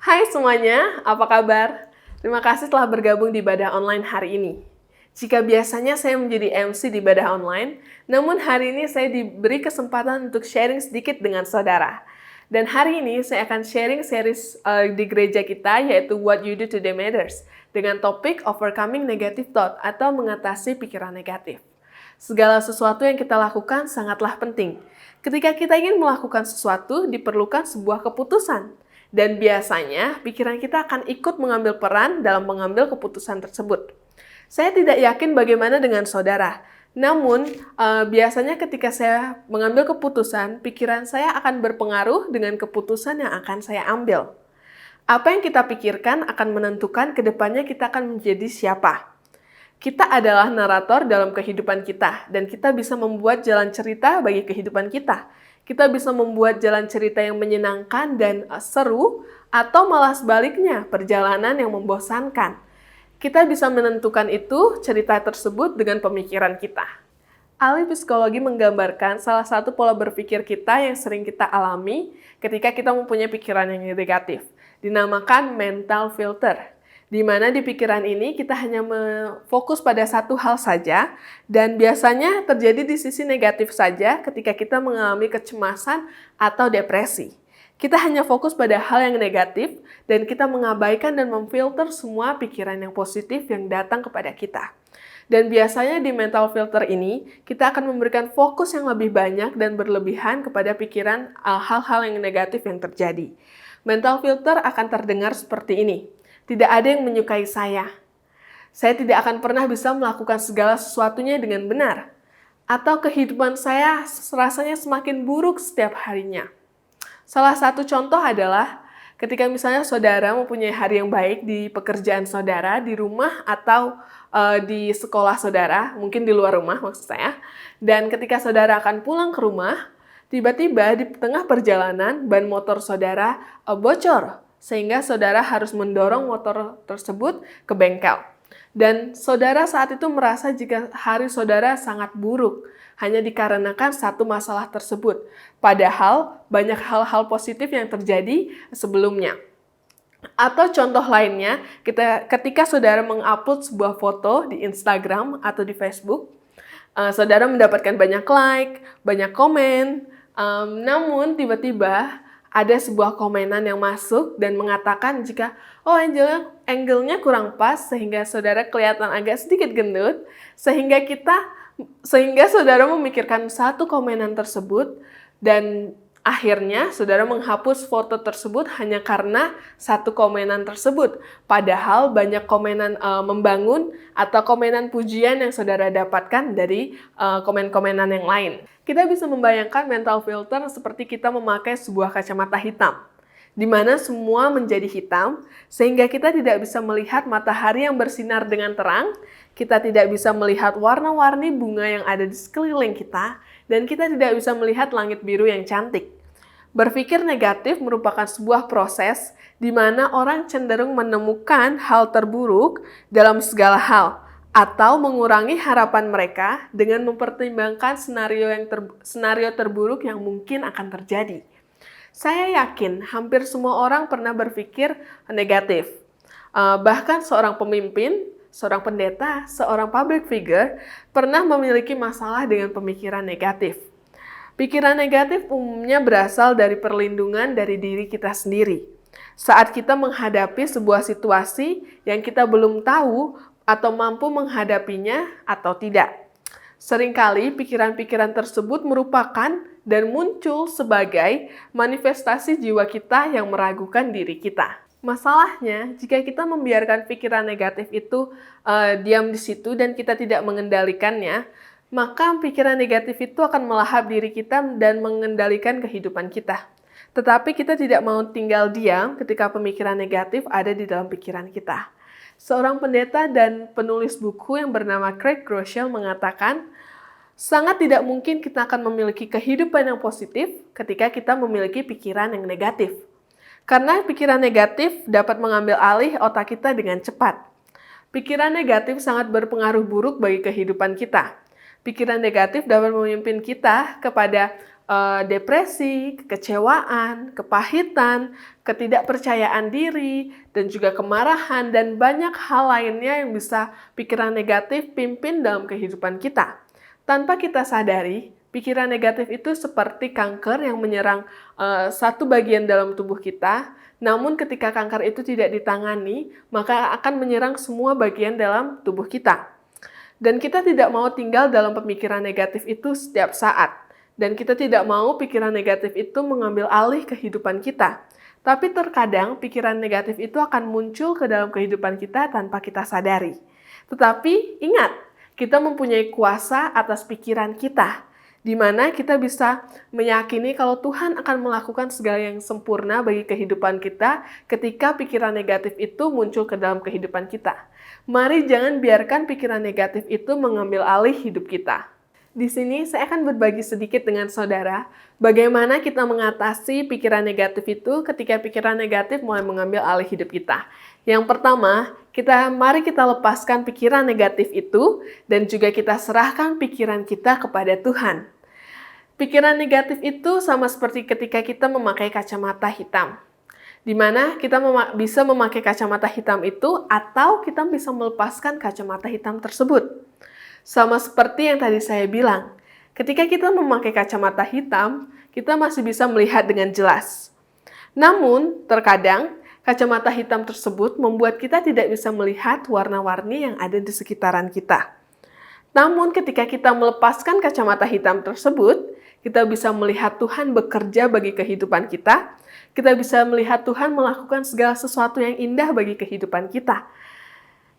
Hai semuanya, apa kabar? Terima kasih telah bergabung di Ibadah Online hari ini. Jika biasanya saya menjadi MC di Ibadah Online, namun hari ini saya diberi kesempatan untuk sharing sedikit dengan saudara. Dan hari ini saya akan sharing series di gereja kita yaitu What You Do Today Matters dengan topik Overcoming Negative Thought atau mengatasi pikiran negatif. Segala sesuatu yang kita lakukan sangatlah penting. Ketika kita ingin melakukan sesuatu, diperlukan sebuah keputusan. Dan biasanya, pikiran kita akan ikut mengambil peran dalam mengambil keputusan tersebut. Saya tidak yakin bagaimana dengan saudara. Namun, biasanya ketika saya mengambil keputusan, pikiran saya akan berpengaruh dengan keputusan yang akan saya ambil. Apa yang kita pikirkan akan menentukan ke depannya kita akan menjadi siapa. Kita adalah narator dalam kehidupan kita, dan kita bisa membuat jalan cerita bagi kehidupan kita. Kita bisa membuat jalan cerita yang menyenangkan dan seru, atau malah sebaliknya, perjalanan yang membosankan. Kita bisa menentukan itu, cerita tersebut dengan pemikiran kita. Ahli psikologi menggambarkan salah satu pola berpikir kita yang sering kita alami ketika kita mempunyai pikiran yang negatif, dinamakan mental filter. Di mana di pikiran ini kita hanya fokus pada satu hal saja dan biasanya terjadi di sisi negatif saja ketika kita mengalami kecemasan atau depresi. Kita hanya fokus pada hal yang negatif dan kita mengabaikan dan memfilter semua pikiran yang positif yang datang kepada kita. Dan biasanya di mental filter ini, kita akan memberikan fokus yang lebih banyak dan berlebihan kepada pikiran hal-hal yang negatif yang terjadi. Mental filter akan terdengar seperti ini. Tidak ada yang menyukai saya. Saya tidak akan pernah bisa melakukan segala sesuatunya dengan benar. Atau kehidupan saya rasanya semakin buruk setiap harinya. Salah satu contoh adalah ketika misalnya saudara mempunyai hari yang baik di pekerjaan saudara, di rumah atau di sekolah saudara, mungkin di luar rumah maksud saya. Dan ketika saudara akan pulang ke rumah, tiba-tiba di tengah perjalanan ban motor saudara bocor. Sehingga saudara harus mendorong motor tersebut ke bengkel. Dan saudara saat itu merasa jika hari saudara sangat buruk, hanya dikarenakan satu masalah tersebut. Padahal banyak hal-hal positif yang terjadi sebelumnya. Atau contoh lainnya, ketika saudara mengupload sebuah foto di Instagram atau di Facebook, saudara mendapatkan banyak like, banyak komen, namun tiba-tiba ada sebuah komenan yang masuk dan mengatakan jika angle-nya kurang pas sehingga saudara kelihatan agak sedikit gendut, sehingga saudara memikirkan satu komenan tersebut dan akhirnya saudara menghapus foto tersebut hanya karena satu komenan tersebut. Padahal banyak komenan membangun atau komenan pujian yang saudara dapatkan dari komen-komenan yang lain. Kita bisa membayangkan mental filter seperti kita memakai sebuah kacamata hitam, di mana semua menjadi hitam, sehingga kita tidak bisa melihat matahari yang bersinar dengan terang, kita tidak bisa melihat warna-warni bunga yang ada di sekeliling kita, dan kita tidak bisa melihat langit biru yang cantik. Berpikir negatif merupakan sebuah proses di mana orang cenderung menemukan hal terburuk dalam segala hal, atau mengurangi harapan mereka dengan mempertimbangkan senario terburuk yang mungkin akan terjadi. Saya yakin hampir semua orang pernah berpikir negatif. Bahkan seorang pemimpin, seorang pendeta, seorang public figure pernah memiliki masalah dengan pemikiran negatif. Pikiran negatif umumnya berasal dari perlindungan dari diri kita sendiri. Saat kita menghadapi sebuah situasi yang kita belum tahu atau mampu menghadapinya atau tidak. Seringkali pikiran-pikiran tersebut merupakan dan muncul sebagai manifestasi jiwa kita yang meragukan diri kita. Masalahnya, jika kita membiarkan pikiran negatif itu diam di situ dan kita tidak mengendalikannya, maka pikiran negatif itu akan melahap diri kita dan mengendalikan kehidupan kita. Tetapi kita tidak mau tinggal diam ketika pemikiran negatif ada di dalam pikiran kita. Seorang pendeta dan penulis buku yang bernama Craig Groeschel mengatakan, sangat tidak mungkin kita akan memiliki kehidupan yang positif ketika kita memiliki pikiran yang negatif. Karena pikiran negatif dapat mengambil alih otak kita dengan cepat. Pikiran negatif sangat berpengaruh buruk bagi kehidupan kita. Pikiran negatif dapat memimpin kita kepada depresi, kekecewaan, kepahitan, ketidakpercayaan diri, dan juga kemarahan, dan banyak hal lainnya yang bisa pikiran negatif pimpin dalam kehidupan kita. Tanpa kita sadari, pikiran negatif itu seperti kanker yang menyerang satu bagian dalam tubuh kita. Namun ketika kanker itu tidak ditangani, maka akan menyerang semua bagian dalam tubuh kita. Dan kita tidak mau tinggal dalam pemikiran negatif itu setiap saat. Dan kita tidak mau pikiran negatif itu mengambil alih kehidupan kita. Tapi terkadang pikiran negatif itu akan muncul ke dalam kehidupan kita tanpa kita sadari. Tetapi ingat, kita mempunyai kuasa atas pikiran kita, di mana kita bisa meyakini kalau Tuhan akan melakukan segala yang sempurna bagi kehidupan kita ketika pikiran negatif itu muncul ke dalam kehidupan kita. Mari jangan biarkan pikiran negatif itu mengambil alih hidup kita. Di sini saya akan berbagi sedikit dengan saudara bagaimana kita mengatasi pikiran negatif itu ketika pikiran negatif mulai mengambil alih hidup kita. Yang pertama, mari kita lepaskan pikiran negatif itu dan juga kita serahkan pikiran kita kepada Tuhan. Pikiran negatif itu sama seperti ketika kita memakai kacamata hitam, di mana kita bisa memakai kacamata hitam itu atau kita bisa melepaskan kacamata hitam tersebut. Sama seperti yang tadi saya bilang, ketika kita memakai kacamata hitam, kita masih bisa melihat dengan jelas. Namun, terkadang kacamata hitam tersebut membuat kita tidak bisa melihat warna-warni yang ada di sekitaran kita. Namun, ketika kita melepaskan kacamata hitam tersebut, kita bisa melihat Tuhan bekerja bagi kehidupan kita. Kita bisa melihat Tuhan melakukan segala sesuatu yang indah bagi kehidupan kita.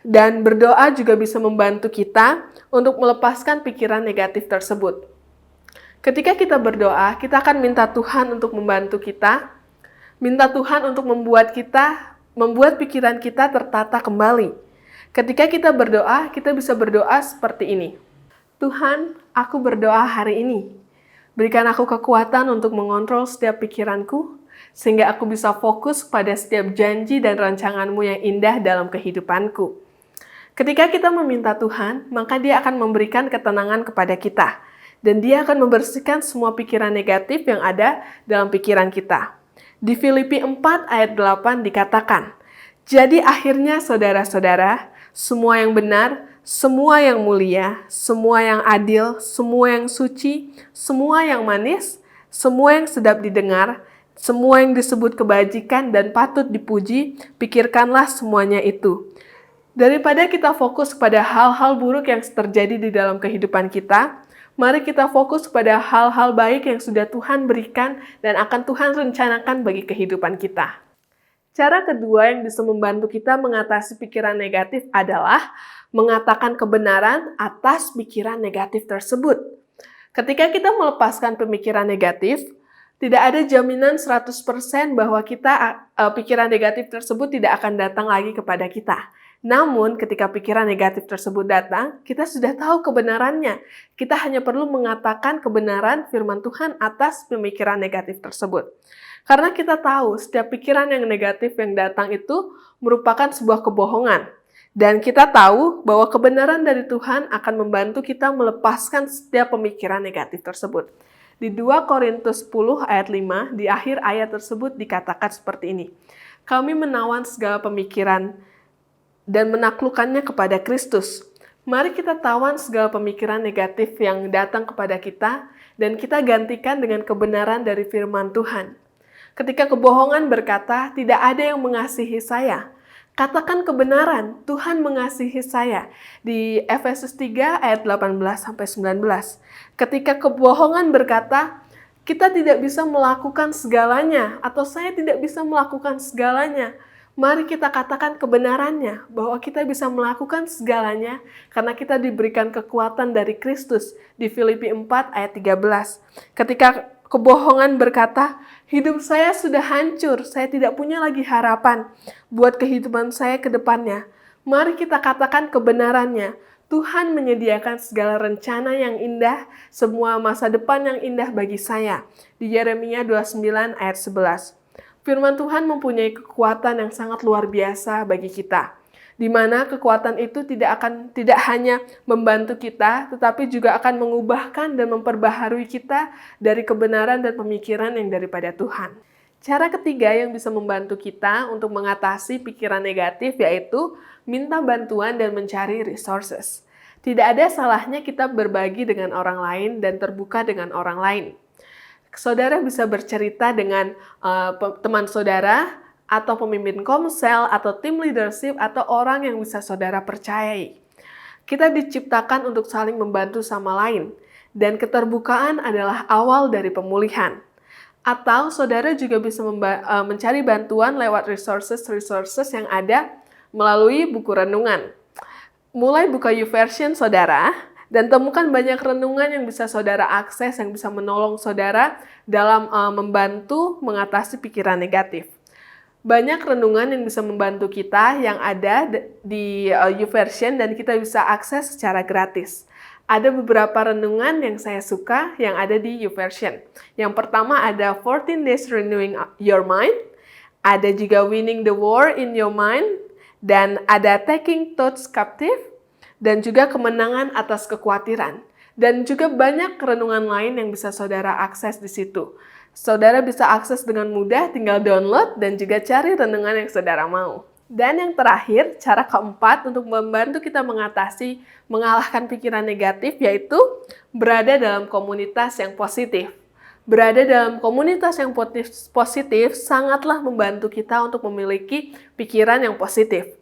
Dan berdoa juga bisa membantu kita untuk melepaskan pikiran negatif tersebut. Ketika kita berdoa, kita akan minta Tuhan untuk membantu kita, minta Tuhan untuk membuat pikiran kita tertata kembali. Ketika kita berdoa, kita bisa berdoa seperti ini. Tuhan, aku berdoa hari ini. Berikan aku kekuatan untuk mengontrol setiap pikiranku, sehingga aku bisa fokus pada setiap janji dan rancangan-Mu yang indah dalam kehidupanku. Ketika kita meminta Tuhan, maka Dia akan memberikan ketenangan kepada kita. Dan Dia akan membersihkan semua pikiran negatif yang ada dalam pikiran kita. Di Filipi 4 ayat 8 dikatakan, "Jadi akhirnya saudara-saudara, semua yang benar, semua yang mulia, semua yang adil, semua yang suci, semua yang manis, semua yang sedap didengar, semua yang disebut kebajikan dan patut dipuji, pikirkanlah semuanya itu." Daripada kita fokus pada hal-hal buruk yang terjadi di dalam kehidupan kita, mari kita fokus pada hal-hal baik yang sudah Tuhan berikan dan akan Tuhan rencanakan bagi kehidupan kita. Cara kedua yang bisa membantu kita mengatasi pikiran negatif adalah mengatakan kebenaran atas pikiran negatif tersebut. Ketika kita melepaskan pemikiran negatif, tidak ada jaminan 100% bahwa pikiran negatif tersebut tidak akan datang lagi kepada kita. Namun, ketika pikiran negatif tersebut datang, kita sudah tahu kebenarannya. Kita hanya perlu mengatakan kebenaran firman Tuhan atas pemikiran negatif tersebut. Karena kita tahu setiap pikiran yang negatif yang datang itu merupakan sebuah kebohongan. Dan kita tahu bahwa kebenaran dari Tuhan akan membantu kita melepaskan setiap pemikiran negatif tersebut. Di 2 Korintus 10 ayat 5, di akhir ayat tersebut dikatakan seperti ini. Kami menawan segala pemikiran dan menaklukkannya kepada Kristus. Mari kita tawan segala pemikiran negatif yang datang kepada kita dan kita gantikan dengan kebenaran dari firman Tuhan. Ketika kebohongan berkata, tidak ada yang mengasihi saya, katakan kebenaran, Tuhan mengasihi saya. Di Efesus 3 ayat 18-19. Ketika kebohongan berkata, kita tidak bisa melakukan segalanya, atau saya tidak bisa melakukan segalanya, mari kita katakan kebenarannya, bahwa kita bisa melakukan segalanya karena kita diberikan kekuatan dari Kristus di Filipi 4 ayat 13. Ketika kebohongan berkata, hidup saya sudah hancur, saya tidak punya lagi harapan buat kehidupan saya ke depannya. Mari kita katakan kebenarannya. Tuhan menyediakan segala rencana yang indah, semua masa depan yang indah bagi saya. Di Yeremia 29 ayat 11. Firman Tuhan mempunyai kekuatan yang sangat luar biasa bagi kita. di mana kekuatan itu tidak hanya membantu kita, tetapi juga akan mengubahkan dan memperbaharui kita dari kebenaran dan pemikiran yang daripada Tuhan. Cara ketiga yang bisa membantu kita untuk mengatasi pikiran negatif yaitu minta bantuan dan mencari resources. Tidak ada salahnya kita berbagi dengan orang lain dan terbuka dengan orang lain. Saudara bisa bercerita dengan teman saudara, atau pemimpin komsel, atau tim leadership, atau orang yang bisa saudara percayai. Kita diciptakan untuk saling membantu sama lain, dan keterbukaan adalah awal dari pemulihan. Atau saudara juga bisa mencari bantuan lewat resources yang ada melalui buku renungan. Mulai buka YouVersion saudara, dan temukan banyak renungan yang bisa saudara akses, yang bisa menolong saudara dalam membantu mengatasi pikiran negatif. Banyak renungan yang bisa membantu kita yang ada di YouVersion dan kita bisa akses secara gratis. Ada beberapa renungan yang saya suka yang ada di YouVersion. Yang pertama ada 14 Days Renewing Your Mind, ada juga Winning the War in Your Mind, dan ada Taking Thoughts Captive, dan juga Kemenangan atas Kekhawatiran. Dan juga banyak renungan lain yang bisa saudara akses di situ. Saudara bisa akses dengan mudah, tinggal download dan juga cari renungan yang saudara mau. Dan yang terakhir, cara keempat untuk membantu kita mengalahkan pikiran negatif yaitu berada dalam komunitas yang positif. Berada dalam komunitas yang positif sangatlah membantu kita untuk memiliki pikiran yang positif.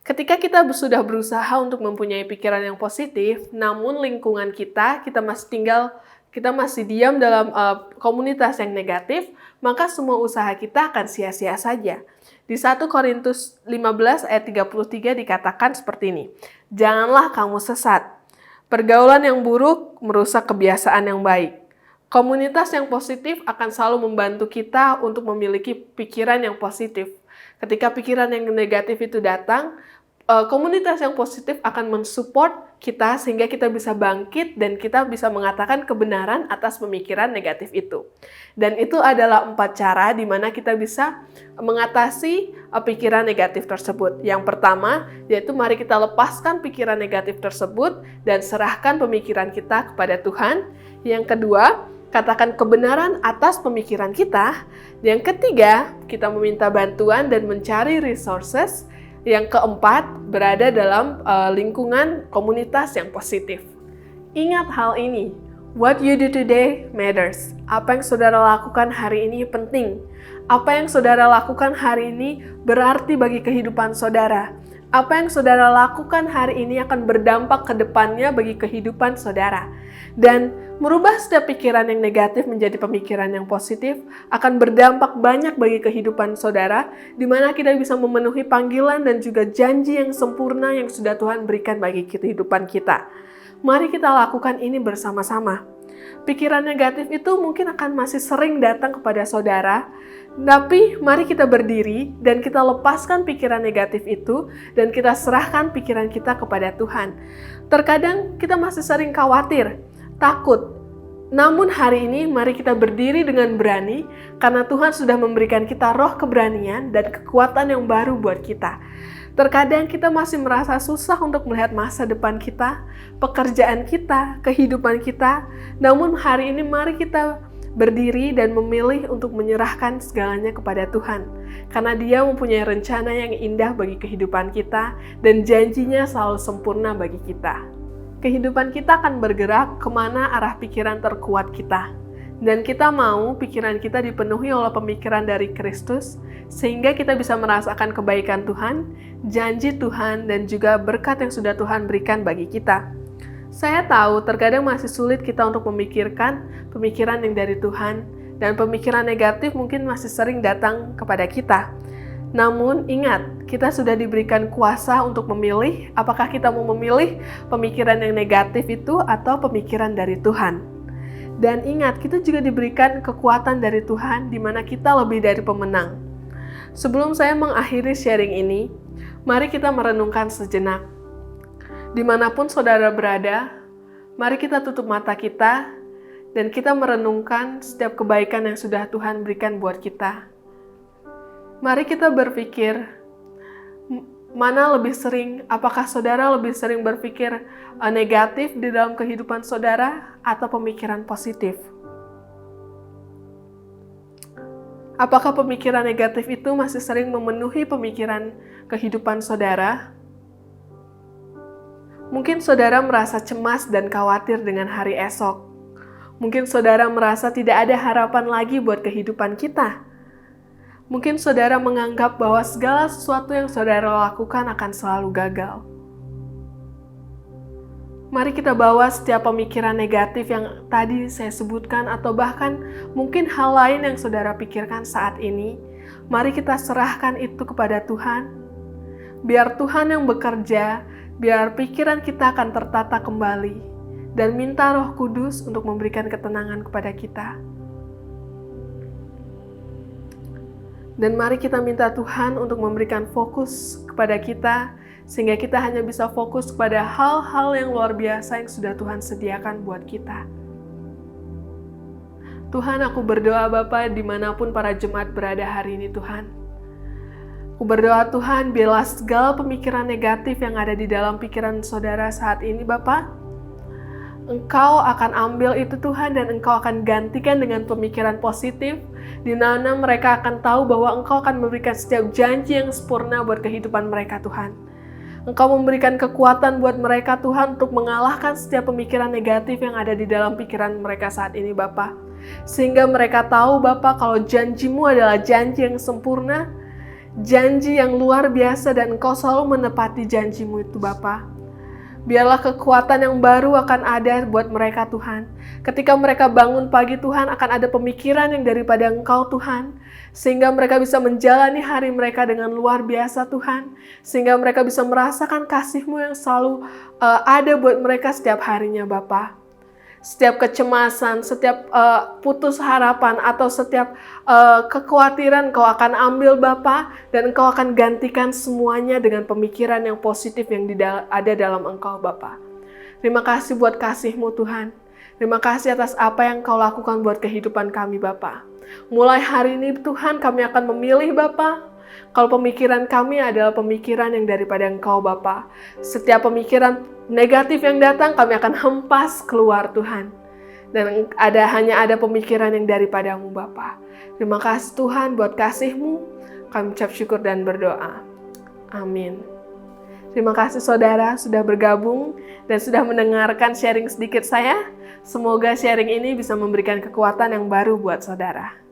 Ketika kita sudah berusaha untuk mempunyai pikiran yang positif, namun lingkungan kita masih diam dalam komunitas yang negatif, maka semua usaha kita akan sia-sia saja. Di 1 Korintus 15 ayat 33 dikatakan seperti ini, "Janganlah kamu sesat. Pergaulan yang buruk merusak kebiasaan yang baik." Komunitas yang positif akan selalu membantu kita untuk memiliki pikiran yang positif. Ketika pikiran yang negatif itu datang, komunitas yang positif akan mensupport kita sehingga kita bisa bangkit dan kita bisa mengatakan kebenaran atas pemikiran negatif itu. Dan itu adalah 4 cara di mana kita bisa mengatasi pikiran negatif tersebut. Yang pertama, yaitu mari kita lepaskan pikiran negatif tersebut dan serahkan pemikiran kita kepada Tuhan. Yang kedua, katakan kebenaran atas pemikiran kita. Yang ketiga, kita meminta bantuan dan mencari resources. Yang keempat, berada dalam lingkungan komunitas yang positif. Ingat hal ini, what you do today matters. Apa yang saudara lakukan hari ini penting. Apa yang saudara lakukan hari ini berarti bagi kehidupan saudara. Apa yang saudara lakukan hari ini akan berdampak ke depannya bagi kehidupan saudara. Dan merubah setiap pikiran yang negatif menjadi pemikiran yang positif akan berdampak banyak bagi kehidupan saudara, di mana kita bisa memenuhi panggilan dan juga janji yang sempurna yang sudah Tuhan berikan bagi kehidupan kita. Mari kita lakukan ini bersama-sama. Pikiran negatif itu mungkin akan masih sering datang kepada saudara, tapi mari kita berdiri dan kita lepaskan pikiran negatif itu dan kita serahkan pikiran kita kepada Tuhan. Terkadang kita masih sering khawatir, takut. Namun hari ini mari kita berdiri dengan berani karena Tuhan sudah memberikan kita roh keberanian dan kekuatan yang baru buat kita. Terkadang kita masih merasa susah untuk melihat masa depan kita, pekerjaan kita, kehidupan kita. Namun hari ini mari kita berdiri dan memilih untuk menyerahkan segalanya kepada Tuhan. Karena Dia mempunyai rencana yang indah bagi kehidupan kita dan janjinya selalu sempurna bagi kita. Kehidupan kita akan bergerak kemana arah pikiran terkuat kita. Dan kita mau pikiran kita dipenuhi oleh pemikiran dari Kristus, sehingga kita bisa merasakan kebaikan Tuhan, janji Tuhan, dan juga berkat yang sudah Tuhan berikan bagi kita. Saya tahu terkadang masih sulit kita untuk memikirkan pemikiran yang dari Tuhan, dan pemikiran negatif mungkin masih sering datang kepada kita. Namun ingat, kita sudah diberikan kuasa untuk memilih apakah kita mau memilih pemikiran yang negatif itu atau pemikiran dari Tuhan. Dan ingat, kita juga diberikan kekuatan dari Tuhan di mana kita lebih dari pemenang. Sebelum saya mengakhiri sharing ini, mari kita merenungkan sejenak. Dimanapun saudara berada, mari kita tutup mata kita dan kita merenungkan setiap kebaikan yang sudah Tuhan berikan buat kita. Mari kita berpikir, Mana lebih sering, apakah saudara lebih sering berpikir negatif di dalam kehidupan saudara atau pemikiran positif? Apakah pemikiran negatif itu masih sering memenuhi pemikiran kehidupan saudara? Mungkin saudara merasa cemas dan khawatir dengan hari esok. Mungkin saudara merasa tidak ada harapan lagi buat kehidupan kita. Mungkin saudara menganggap bahwa segala sesuatu yang saudara lakukan akan selalu gagal. Mari kita bawa setiap pemikiran negatif yang tadi saya sebutkan atau bahkan mungkin hal lain yang saudara pikirkan saat ini. Mari kita serahkan itu kepada Tuhan. Biar Tuhan yang bekerja, biar pikiran kita akan tertata kembali. Dan minta Roh Kudus untuk memberikan ketenangan kepada kita. Dan mari kita minta Tuhan untuk memberikan fokus kepada kita, sehingga kita hanya bisa fokus kepada hal-hal yang luar biasa yang sudah Tuhan sediakan buat kita. Tuhan, aku berdoa Bapa dimanapun para jemaat berada hari ini Tuhan. Aku berdoa Tuhan, biarlah segala pemikiran negatif yang ada di dalam pikiran saudara saat ini Bapa, Engkau akan ambil itu Tuhan dan Engkau akan gantikan dengan pemikiran positif di mana mereka akan tahu bahwa Engkau akan memberikan setiap janji yang sempurna buat kehidupan mereka Tuhan. Engkau memberikan kekuatan buat mereka Tuhan untuk mengalahkan setiap pemikiran negatif yang ada di dalam pikiran mereka saat ini Bapa. Sehingga mereka tahu Bapa kalau janji-Mu adalah janji yang sempurna, janji yang luar biasa dan Engkau selalu menepati janji-Mu itu Bapa. Biarlah kekuatan yang baru akan ada buat mereka Tuhan. Ketika mereka bangun pagi Tuhan, akan ada pemikiran yang daripada Engkau Tuhan. Sehingga mereka bisa menjalani hari mereka dengan luar biasa Tuhan. Sehingga mereka bisa merasakan kasih-Mu yang selalu ada buat mereka setiap harinya Bapa. Setiap kecemasan, setiap putus harapan atau setiap kekhawatiran Kau akan ambil Bapa dan Engkau akan gantikan semuanya dengan pemikiran yang positif yang ada dalam Engkau Bapa. Terima kasih buat kasih-Mu Tuhan. Terima kasih atas apa yang Kau lakukan buat kehidupan kami Bapa. Mulai hari ini Tuhan kami akan memilih Bapa. Kalau pemikiran kami adalah pemikiran yang daripada Engkau Bapa. Setiap pemikiran negatif yang datang kami akan hempas keluar Tuhan. Dan hanya ada pemikiran yang daripada-Mu Bapa. Terima kasih Tuhan buat kasih-Mu. Kami ucap syukur dan berdoa. Amin. Terima kasih saudara sudah bergabung dan sudah mendengarkan sharing sedikit saya. Semoga sharing ini bisa memberikan kekuatan yang baru buat saudara.